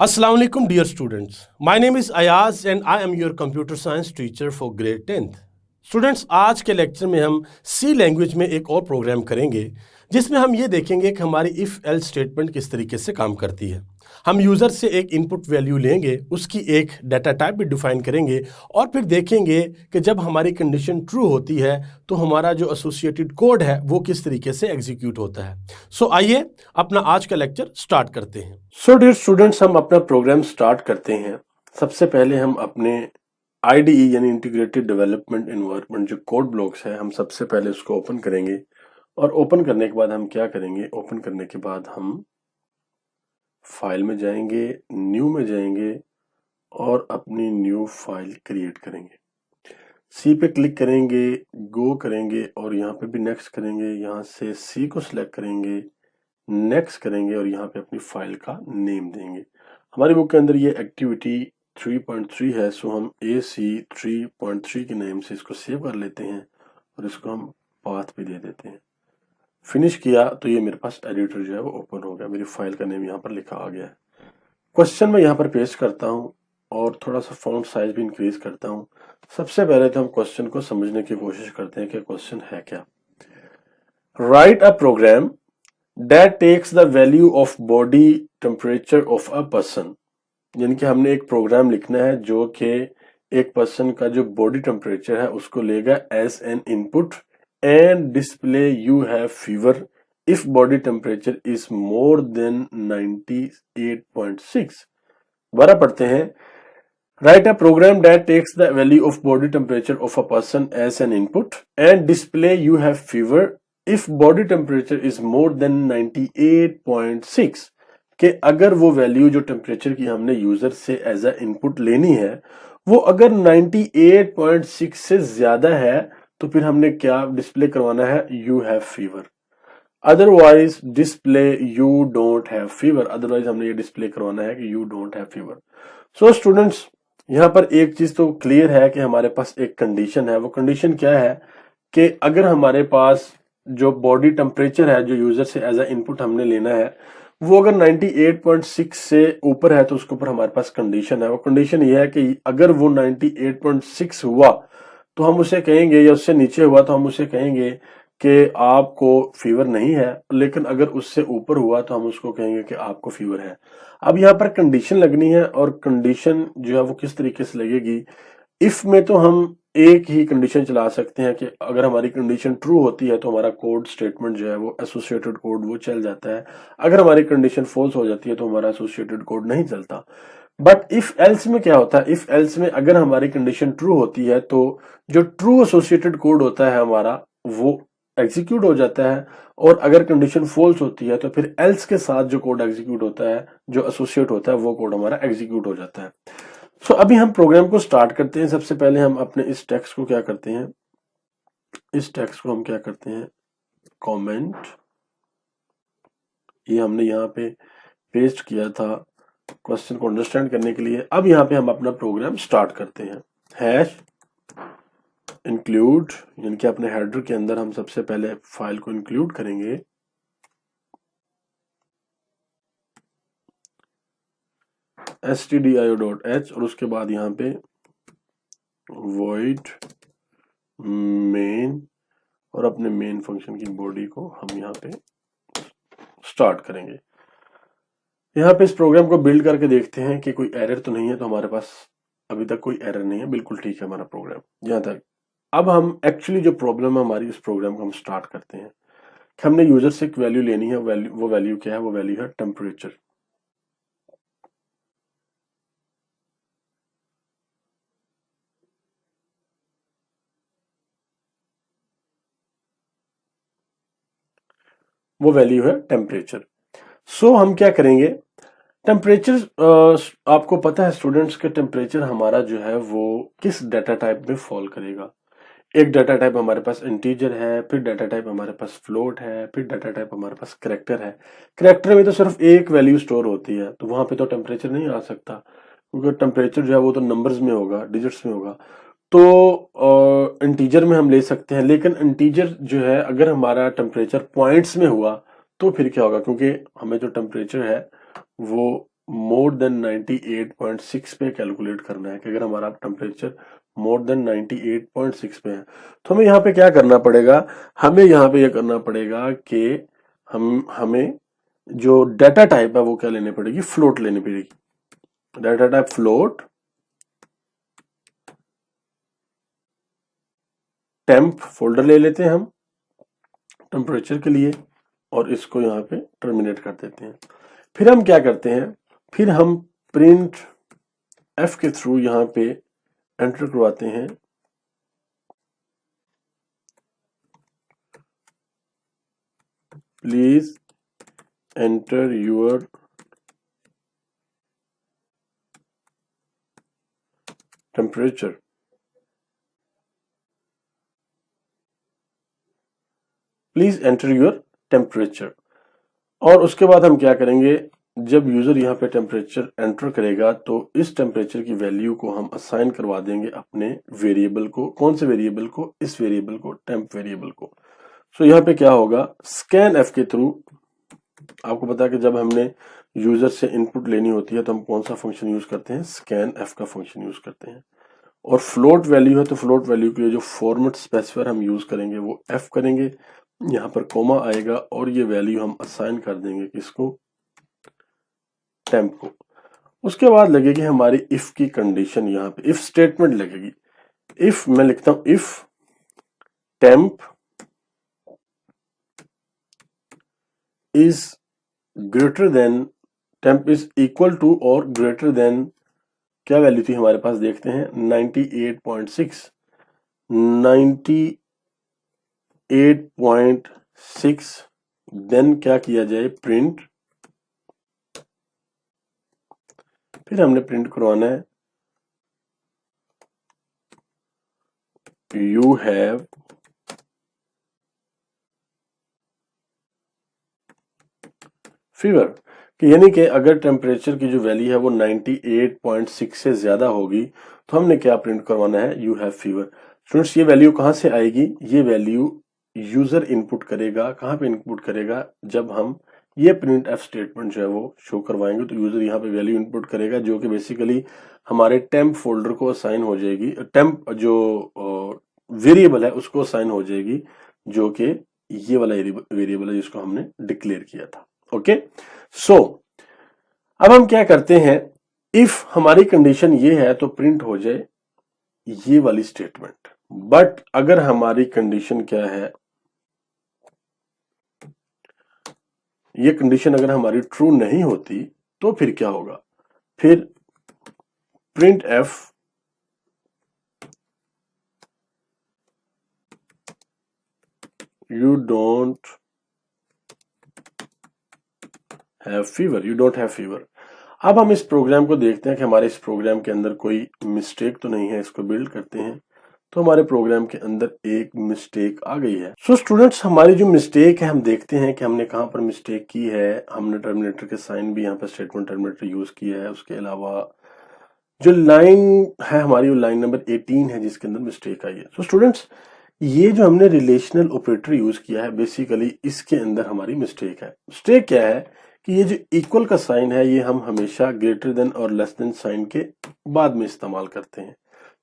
Assalamu alaikum dear students. My name is Ayaz and I am your computer science teacher for grade 10th. Students, आज के lecture में हम सी language में एक और प्रोग्राम करेंगे जिसमें हम ये देखेंगे कि हमारी इफ़ एल्स स्टेटमेंट किस तरीके से काम करती है। हम यूज़र से एक इनपुट वैल्यू लेंगे, उसकी एक डाटा टाइप भी डिफाइन करेंगे और फिर देखेंगे कि जब हमारी कंडीशन ट्रू होती है तो हमारा जो एसोसिएटेड कोड है वो किस तरीके से एग्जीक्यूट होता है। सो आइए अपना आज का लेक्चर स्टार्ट करते हैं। सो डियर स्टूडेंट्स, हम अपना प्रोग्राम स्टार्ट करते हैं। सबसे पहले हम अपने IDE यानी इंटीग्रेटेड डेवलपमेंट एनवायरनमेंट जो कोड ब्लॉक्स है, हम सबसे पहले उसको ओपन करेंगे और ओपन करने के बाद हम क्या करेंगे, ओपन करने के बाद हम फाइल में जाएंगे, न्यू में जाएंगे और अपनी न्यू फाइल क्रिएट करेंगे। सी पे क्लिक करेंगे, गो करेंगे और यहाँ पे भी नेक्स्ट करेंगे। यहाँ से सी को सिलेक्ट करेंगे, नेक्स्ट करेंगे और यहाँ पे अपनी फाइल का नेम देंगे। हमारी बुक के अंदर ये एक्टिविटी 3.3 है, सो हम AC 3.3 के नेम से इसको सेव कर लेते हैं और इसको हम पाथ भी दे देते हैं। फिनिश किया तो ये मेरे पास एडिटर जो है वो ओपन हो गया, मेरी फाइल का नेम यहाँ पर लिखा आ गया है। क्वेश्चन मैं यहाँ पर पेस्ट करता हूँ और थोड़ा सा फॉन्ट साइज भी इंक्रीज करता हूँ। सबसे पहले तो हम क्वेश्चन को समझने की कोशिश करते हैं कि क्वेश्चन है क्या। Write a program that takes the value of body temperature of a person, यानी कि हमने एक प्रोग्राम लिखना है जो कि एक पर्सन का जो बॉडी टेम्परेचर है उसको लेगा as an input and display you have fever if body temperature is more than 98.6। दोबारा पढ़ते हैं। Write a program that takes the value of body temperature of a person as an input and display you have fever if body temperature is more than 98.6, कि अगर वो value जो temperature की हमने user से एज अ इनपुट लेनी है वो अगर 98.6 से ज्यादा है तो फिर हमने क्या डिस्प्ले करवाना है, you have fever. Otherwise display you don't have fever, otherwise हमने ये डिस्प्ले करवाना है कि you don't have fever. So students, यहाँ पर एक चीज तो क्लियर है कि हमारे पास एक कंडीशन है। वो कंडीशन क्या है कि अगर हमारे पास जो बॉडी टेम्परेचर है जो यूजर से एज अ इनपुट हमने लेना है वो अगर 98.6 से ऊपर है तो उसके ऊपर हमारे पास कंडीशन है। वो कंडीशन ये है कि अगर वो 98.6 हुआ तो हम उसे कहेंगे, या उससे नीचे हुआ तो हम उसे कहेंगे कि आपको फीवर नहीं है, लेकिन अगर उससे ऊपर हुआ तो हम उसको कहेंगे कि आपको फीवर है। अब यहाँ पर कंडीशन लगनी है और कंडीशन जो है वो किस तरीके से लगेगी। इफ में तो हम एक ही कंडीशन चला सकते हैं कि अगर हमारी कंडीशन ट्रू होती है तो हमारा कोड स्टेटमेंट जो है वो एसोसिएटेड कोड वो चल जाता है। अगर हमारी कंडीशन फॉल्स हो जाती है तो हमारा एसोसिएटेड कोड नहीं चलता। बट इफ एल्स में क्या होता है, इफ एल्स में अगर हमारी कंडीशन ट्रू होती है तो जो ट्रू एसोसिएटेड कोड होता है हमारा वो एग्जीक्यूट हो जाता है, और अगर कंडीशन फॉल्स होती है तो फिर एल्स के साथ जो कोड एग्जीक्यूट होता है, जो एसोसिएट होता है, वो कोड हमारा एग्जीक्यूट हो जाता है। सो अभी हम प्रोग्राम को स्टार्ट करते हैं। सबसे पहले हम अपने इस टेक्स्ट को क्या करते हैं, इस टेक्स्ट को हम क्या करते हैं, कमेंट, ये हमने यहाँ पे पेस्ट किया था क्वेश्चन को अंडरस्टैंड करने के लिए। अब यहाँ पे हम अपना प्रोग्राम स्टार्ट करते हैं। हैश इंक्लूड, यानी कि अपने हेडर के अंदर हम सबसे पहले फाइल को इंक्लूड करेंगे। stdio.h और उसके बाद यहाँ पे void main और अपने मेन फंक्शन की बॉडी को हम यहाँ पे स्टार्ट करेंगे। यहाँ पे इस प्रोग्राम को बिल्ड करके देखते हैं कि कोई एरर तो नहीं है। तो हमारे पास अभी तक कोई एरर नहीं है, बिल्कुल ठीक है हमारा प्रोग्राम यहाँ तक। अब हम एक्चुअली जो प्रॉब्लम है हमारी, इस प्रोग्राम को हम स्टार्ट करते हैं कि हमने यूजर से एक वैल्यू लेनी है। वो वैल्यू क्या है, वो वैल्यू है टेम्परेचर। वो वैल्यू है टेम्परेचर। सो हम क्या करेंगे, टेम्परेचर, आपको पता है स्टूडेंट्स के टेम्परेचर हमारा जो है वो किस डाटा टाइप में फॉल करेगा। एक डाटा टाइप हमारे पास इंटीजर है, फिर डाटा टाइप हमारे पास फ्लोट है, फिर डाटा टाइप हमारे पास कैरेक्टर है। कैरेक्टर में तो सिर्फ एक वैल्यू स्टोर होती है तो वहां पे तो टेम्परेचर नहीं आ सकता, क्योंकि टेम्परेचर जो है वो तो नंबर्स में होगा, डिजिट्स में होगा। तो इंटीजर में हम ले सकते हैं, लेकिन इंटीजर जो है अगर हमारा टेम्परेचर पॉइंट्स में हुआ तो फिर क्या होगा, क्योंकि हमें जो टेम्परेचर है वो मोर देन 98.6 पे कैलकुलेट करना है कि अगर हमारा टेम्परेचर मोर देन 98.6 पे है तो हमें यहाँ पे क्या करना पड़ेगा, हमें यहाँ पे यह करना पड़ेगा कि हमें जो डाटा टाइप है वो क्या लेनी पड़ेगी, फ्लोट लेनी पड़ेगी। Data type float, temp folder ले लेते हैं हम टेम्परेचर के लिए और इसको यहाँ पे टर्मिनेट कर देते हैं। फिर हम क्या करते हैं, फिर हम प्रिंट एफ के थ्रू यहाँ पे एंटर करवाते हैं please enter your temperature. Please enter your temperature. और उसके बाद हम क्या करेंगे, जब यूजर यहाँ पे टेम्परेचर एंटर करेगा तो इस टेम्परेचर की वैल्यू को हम असाइन करवा देंगे अपने वेरिएबल को। कौन से वेरिएबल को, इस वेरिएबल को, टेम्प वेरिएबल को। सो यहाँ पे क्या होगा, स्कैन एफ के थ्रू आपको पता है कि जब हमने यूजर से इनपुट लेनी होती है तो हम कौन सा फंक्शन यूज करते हैं, स्कैन एफ का फंक्शन यूज करते हैं। और फ्लोट वैल्यू है तो फ्लोट वैल्यू के लिए जो फॉर्मेट स्पेसिफायर हम यूज करेंगे वो एफ करेंगे, यहाँ पर कोमा आएगा और ये वैल्यू हम असाइन कर देंगे किसको, टेम्प को। उसके बाद लगेगी हमारी इफ की कंडीशन, यहाँ पे इफ स्टेटमेंट लगेगी। इफ मैं लिखता हूं if temp is greater than, temp is equal to और ग्रेटर देन, क्या वैल्यू थी हमारे पास देखते हैं 98.6, 98.6 देन क्या किया जाए, प्रिंट। फिर हमने प्रिंट करवाना है यू हैव फीवर, कि यानी कि अगर टेम्परेचर की जो वैल्यू है वो 98.6 से ज्यादा होगी तो हमने क्या प्रिंट करवाना है, यू हैव फीवर। स्टूडेंट्स ये वैल्यू कहां से आएगी, ये वैल्यू यूजर इनपुट करेगा। कहां पे इनपुट करेगा, जब हम ये प्रिंट एफ स्टेटमेंट जो है वो शो करवाएंगे तो यूजर यहाँ पे वैल्यू इनपुट करेगा जो कि बेसिकली हमारे टेम्प फोल्डर को असाइन हो जाएगी, टेम्प जो वेरिएबल है उसको असाइन हो जाएगी, जो कि ये वाला वेरिएबल है जिसको हमने डिक्लेयर किया था। ओके, सो अब हम क्या करते हैं, इफ हमारी कंडीशन ये है तो प्रिंट हो जाए ये वाली स्टेटमेंट। बट अगर हमारी कंडीशन क्या है, ये कंडीशन अगर हमारी ट्रू नहीं होती तो फिर क्या होगा, फिर print F you don't have fever, you don't have fever. अब हम इस प्रोग्राम को देखते हैं कि हमारे इस प्रोग्राम के अंदर कोई मिस्टेक तो नहीं है। इसको बिल्ड करते हैं तो हमारे प्रोग्राम के अंदर एक मिस्टेक आ गई है। सो स्टूडेंट्स हमारी जो मिस्टेक है हम देखते हैं कि हमने कहां पर मिस्टेक की है। हमने टर्मिनेटर के साइन भी यहाँ पर स्टेटमेंट टर्मिनेटर यूज किया है। उसके अलावा जो लाइन है हमारी वो लाइन नंबर 18 है जिसके अंदर मिस्टेक आई है। सो स्टूडेंट्स ये जो हमने रिलेशनल ऑपरेटर यूज किया है बेसिकली इसके अंदर हमारी मिस्टेक है। मिस्टेक क्या है कि ये जो इक्वल का साइन है ये हम हमेशा ग्रेटर देन और लेस देन साइन के बाद में इस्तेमाल करते हैं।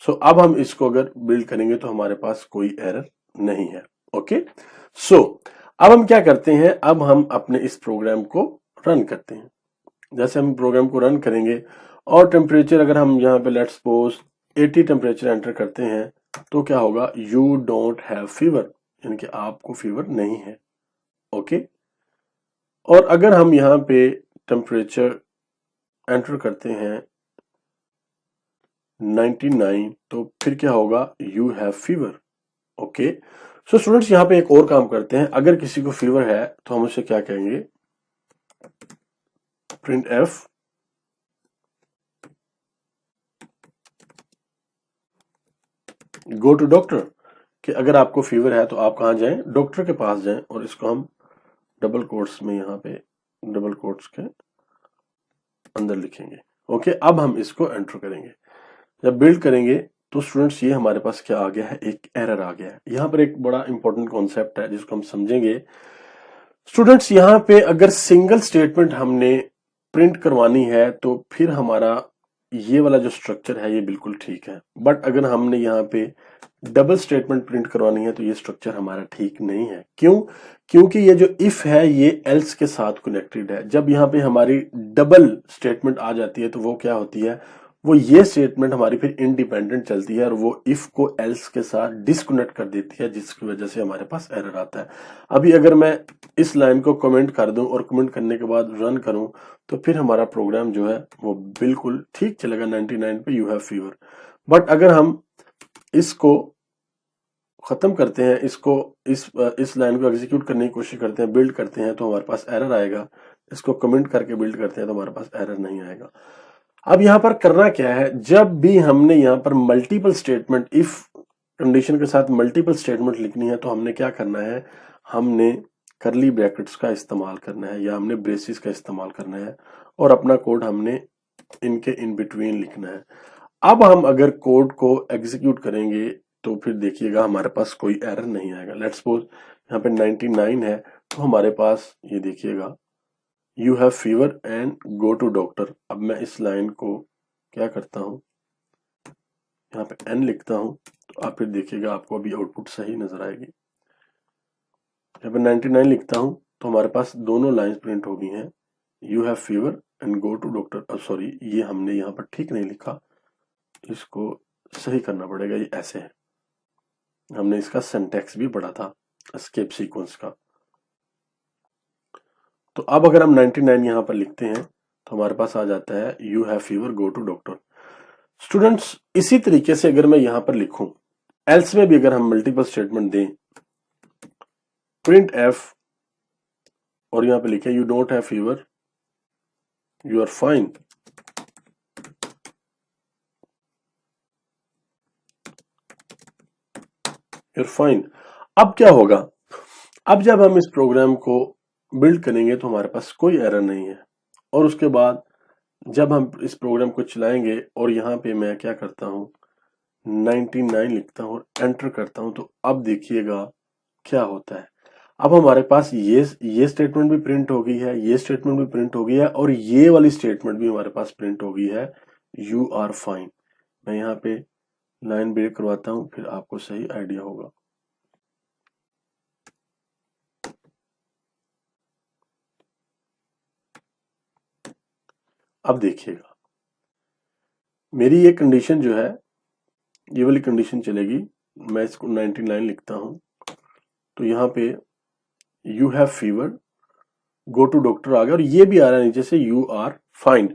सो अब हम इसको अगर बिल्ड करेंगे तो हमारे पास कोई एरर नहीं है। ओके, सो अब हम क्या करते हैं, अब हम अपने इस प्रोग्राम को रन करते हैं। जैसे हम प्रोग्राम को रन करेंगे और टेम्परेचर अगर हम यहाँ पे लेट्स सपोज 80 टेम्परेचर एंटर करते हैं तो क्या होगा, यू डोंट हैव फीवर, यानी कि आपको फीवर नहीं है। ओके, और अगर हम यहाँ पे टेम्परेचर एंटर करते हैं 99 तो फिर क्या होगा, you have fever. Okay, so students यहाँ पे एक और काम करते हैं। अगर किसी को फीवर है तो हम उसे क्या कहेंगे, print F go to doctor, कि अगर आपको फीवर है तो आप कहां जाएं, डॉक्टर के पास जाएं। और इसको हम डबल कोट्स में यहाँ पे डबल कोट्स के अंदर लिखेंगे। ओके, अब हम इसको एंटर करेंगे। जब बिल्ड करेंगे तो स्टूडेंट्स ये हमारे पास क्या आ गया है, एक एरर आ गया है। यहाँ पर एक बड़ा इंपॉर्टेंट कॉन्सेप्ट है जिसको हम समझेंगे। स्टूडेंट्स यहाँ पे अगर सिंगल स्टेटमेंट हमने प्रिंट करवानी है तो फिर हमारा ये वाला जो स्ट्रक्चर है ये बिल्कुल ठीक है। बट अगर हमने यहाँ पे डबल स्टेटमेंट प्रिंट करवानी है तो ये स्ट्रक्चर हमारा ठीक नहीं है। क्यों? क्योंकि ये जो इफ है ये एल्स के साथ कनेक्टेड है। जब यहाँ पे हमारी डबल स्टेटमेंट आ जाती है तो वो क्या होती है, वो ये स्टेटमेंट हमारी फिर इंडिपेंडेंट चलती है और वो इफ को एल्स के साथ डिस्कनेक्ट कर देती है, जिसकी वजह से हमारे पास एरर आता है। अभी अगर मैं इस लाइन को कमेंट कर दूं और कमेंट करने के बाद रन करूं तो फिर हमारा प्रोग्राम जो है वो बिल्कुल ठीक चलेगा 99 पे यू हैव फीवर। बट अगर हम इसको खत्म करते हैं, इसको इस लाइन को एग्जीक्यूट करने की कोशिश करते हैं, बिल्ड करते हैं तो हमारे पास एरर आएगा। इसको कमेंट करके बिल्ड करते हैं तो हमारे पास एरर नहीं आएगा। अब यहाँ पर करना क्या है, जब भी हमने यहाँ पर मल्टीपल स्टेटमेंट इफ कंडीशन के साथ मल्टीपल स्टेटमेंट लिखनी है तो हमने क्या करना है, हमने करली ब्रैकेट्स का इस्तेमाल करना है या हमने ब्रेसिस का इस्तेमाल करना है और अपना कोड हमने इनके इन बिटवीन लिखना है। अब हम अगर कोड को एग्जीक्यूट करेंगे तो फिर देखिएगा हमारे पास कोई एरर नहीं आएगा। लेट्स सपोज यहाँ पे 99 है तो हमारे पास ये देखिएगा you have fever and go to doctor. अब मैं इस लाइन को क्या करता हूँ, यहाँ पे n लिखता हूँ तो आप फिर देखिएगा आपको अभी आउटपुट सही नजर आएगी। यहाँ पे 99 लिखता हूँ तो हमारे पास दोनों लाइंस प्रिंट हो गई हैं, you have fever and go to doctor. Sorry, ये हमने यहाँ पर ठीक नहीं लिखा, इसको सही करना पड़ेगा। ये ऐसे है, हमने इसका सिंटैक्स भी पढ़ा था एस्केप सीक्वेंस का। तो अब अगर हम 99 यहाँ पर लिखते हैं तो हमारे पास आ जाता है you have fever go to doctor. Students, इसी तरीके से अगर मैं यहाँ पर लिखूं, एल्स में भी अगर हम मल्टीपल स्टेटमेंट दें, प्रिंट एफ और यहाँ पे लिखे you don't have fever you are fine, you're fine. अब क्या होगा, अब जब हम इस प्रोग्राम को बिल्ड करेंगे तो हमारे पास कोई एरर नहीं है। और उसके बाद जब हम इस प्रोग्राम को चलाएंगे और यहाँ पे मैं क्या करता हूँ 99 लिखता हूँ और एंटर करता हूँ तो अब देखिएगा क्या होता है। अब हमारे पास ये स्टेटमेंट भी प्रिंट हो गई है, ये स्टेटमेंट भी प्रिंट हो गई है और ये वाली स्टेटमेंट भी हमारे पास प्रिंट हो गई है, यू आर फाइन। मैं यहाँ पे लाइन ब्रेक करवाता हूँ फिर आपको सही आइडिया होगा। अब देखिएगा मेरी ये कंडीशन जो है, ये वाली कंडीशन चलेगी। मैं इसको 99 लिखता हूं तो यहाँ पे you have fever go to doctor आ गया और ये भी आ रहा है नीचे से यू आर फाइन।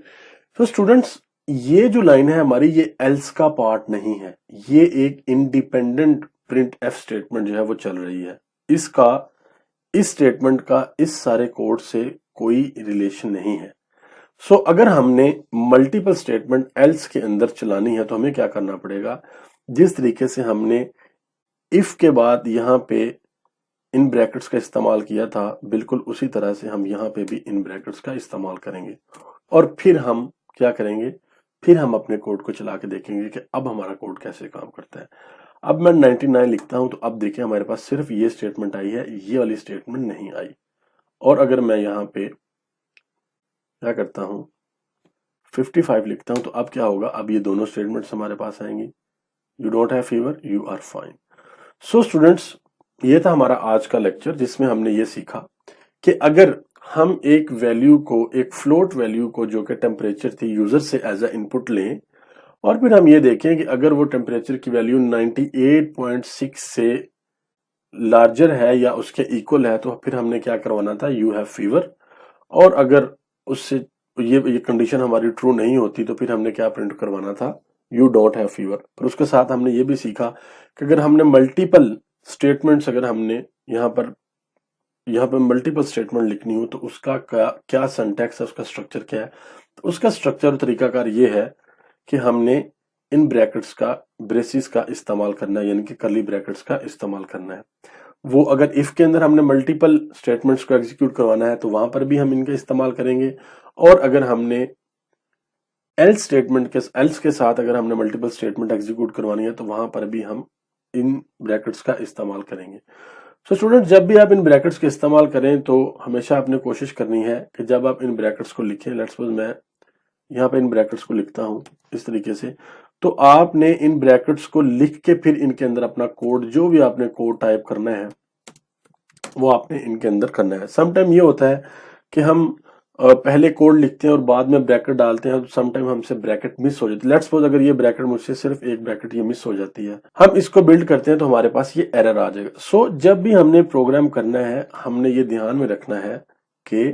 तो स्टूडेंट्स, ये जो लाइन है हमारी ये एल्स का पार्ट नहीं है, ये एक इंडिपेंडेंट प्रिंट एफ स्टेटमेंट जो है वो चल रही है। इसका इस स्टेटमेंट का इस सारे कोड से कोई रिलेशन नहीं है। सो अगर हमने मल्टीपल स्टेटमेंट एल्स के अंदर चलानी है तो हमें क्या करना पड़ेगा, जिस तरीके से हमने इफ के बाद यहाँ पे इन ब्रैकेट्स का इस्तेमाल किया था बिल्कुल उसी तरह से हम यहाँ पे भी इन ब्रैकेट्स का इस्तेमाल करेंगे और फिर हम क्या करेंगे, फिर हम अपने कोड को चला के देखेंगे कि अब हमारा कोड कैसे काम करता है। अब मैं 99 लिखता हूं तो अब देखिए हमारे पास सिर्फ ये स्टेटमेंट आई है, ये वाली स्टेटमेंट नहीं आई। और अगर मैं यहाँ पे क्या करता हूं 55 लिखता हूं तो अब क्या होगा, अब ये दोनों स्टेटमेंट्स हमारे पास आएंगी, you don't have fever you are fine. So students, ये था हमारा आज का लेक्चर जिसमें हमने ये सीखा कि अगर हम एक वैल्यू को, एक फ्लोट वैल्यू को जो कि टेम्परेचर थी, यूजर से एज अ इनपुट लें और फिर हम ये देखें कि अगर वो टेम्परेचर की वैल्यू 98.6 से लार्जर है या उसके इक्वल है तो फिर हमने क्या करवाना था, यू हैव फीवर। और अगर उससे ये कंडीशन हमारी ट्रू नहीं होती तो फिर हमने क्या प्रिंट करवाना था, यू डोंट हैव फीवर। फिर उसके साथ हमने ये भी सीखा कि अगर हमने मल्टीपल स्टेटमेंट्स, अगर हमने यहाँ पर मल्टीपल स्टेटमेंट लिखनी हो तो उसका क्या सिंटैक्स है, उसका स्ट्रक्चर क्या है। तो उसका स्ट्रक्चर और तरीकाकार ये है कि हमने इन ब्रैकेट्स का, ब्रेसिस का इस्तेमाल करना है, यानी कि कर्ली ब्रैकेट्स का इस्तेमाल करना है। वो अगर इफ के अंदर हमने मल्टीपल स्टेटमेंट्स को एग्जीक्यूट करवाना है तो वहां पर भी हम इनका इस्तेमाल करेंगे। और अगर हमने एल्स के साथ अगर हमने मल्टीपल स्टेटमेंट एग्जीक्यूट करवानी है तो वहां पर भी हम इन ब्रैकेट्स का इस्तेमाल करेंगे। सो स्टूडेंट, जब भी आप इन ब्रैकेट्स के इस्तेमाल करें तो हमेशा आपने कोशिश करनी है कि जब आप इन ब्रैकेट्स को लिखें, लेट्स सपोज मैं यहाँ पे इन ब्रैकेट्स को लिखता हूँ इस तरीके से, तो आपने इन ब्रैकेट्स को लिख के फिर इनके अंदर अपना कोड, जो भी आपने कोड टाइप करना है वो आपने इनके अंदर करना है। समटाइम ये होता है कि हम पहले कोड लिखते हैं और बाद में ब्रैकेट डालते हैं, समटाइम हमसे ब्रैकेट मिस हो जाती है। लेट्स सपोज अगर ये ब्रैकेट मुझसे सिर्फ एक ब्रैकेट ये मिस हो जाती है, हम इसको बिल्ड करते हैं तो हमारे पास ये एरर आ जाएगा। सो जब भी हमने प्रोग्राम करना है, हमने ये ध्यान में रखना है कि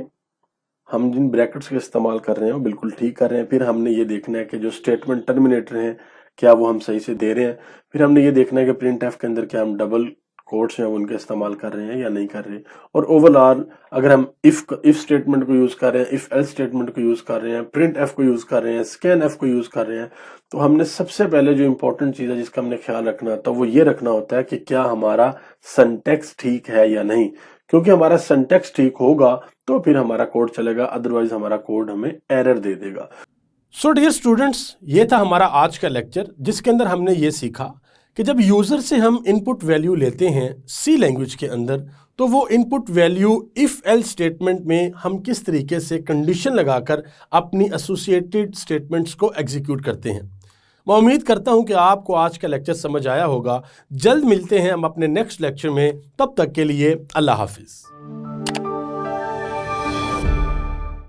हम जिन ब्रैकेट्स का इस्तेमाल कर रहे हैं वो बिल्कुल ठीक कर रहे हैं। फिर हमने ये देखना है कि जो स्टेटमेंट टर्मिनेटर हैं क्या वो हम सही से दे रहे हैं। फिर हमने ये देखना है कि प्रिंट एफ के अंदर क्या हम डबल कोट्स हैं उनका इस्तेमाल कर रहे हैं या नहीं कर रहे। और ओवरऑल अगर हम इफ स्टेटमेंट को यूज कर रहे हैं, इफ एल्स स्टेटमेंट को यूज कर रहे हैं, प्रिंट एफ को यूज कर रहे हैं, स्कैन एफ को यूज कर रहे हैं, तो हमने सबसे पहले जो इंपॉर्टेंट चीज है जिसका हमने ख्याल रखना था वो ये रखना होता है कि क्या हमारा सिंटैक्स ठीक है या नहीं। क्योंकि हमारा सिंटैक्स ठीक होगा तो फिर हमारा कोड चलेगा, अदरवाइज हमारा कोड हमें एरर दे देगा। सो डियर स्टूडेंट्स, ये था हमारा आज का लेक्चर जिसके अंदर हमने ये सीखा कि जब यूजर से हम इनपुट वैल्यू लेते हैं सी लैंग्वेज के अंदर, तो वो input value if else statement में हम किस तरीके से कंडीशन लगाकर अपनी एसोसिएटेड स्टेटमेंट्स को एग्जीक्यूट करते हैं। मैं उम्मीद करता हूं कि आपको आज का लेक्चर समझ आया होगा। जल्द मिलते हैं हम अपने नेक्स्ट लेक्चर में, तब तक के लिए अल्लाह हाफिज।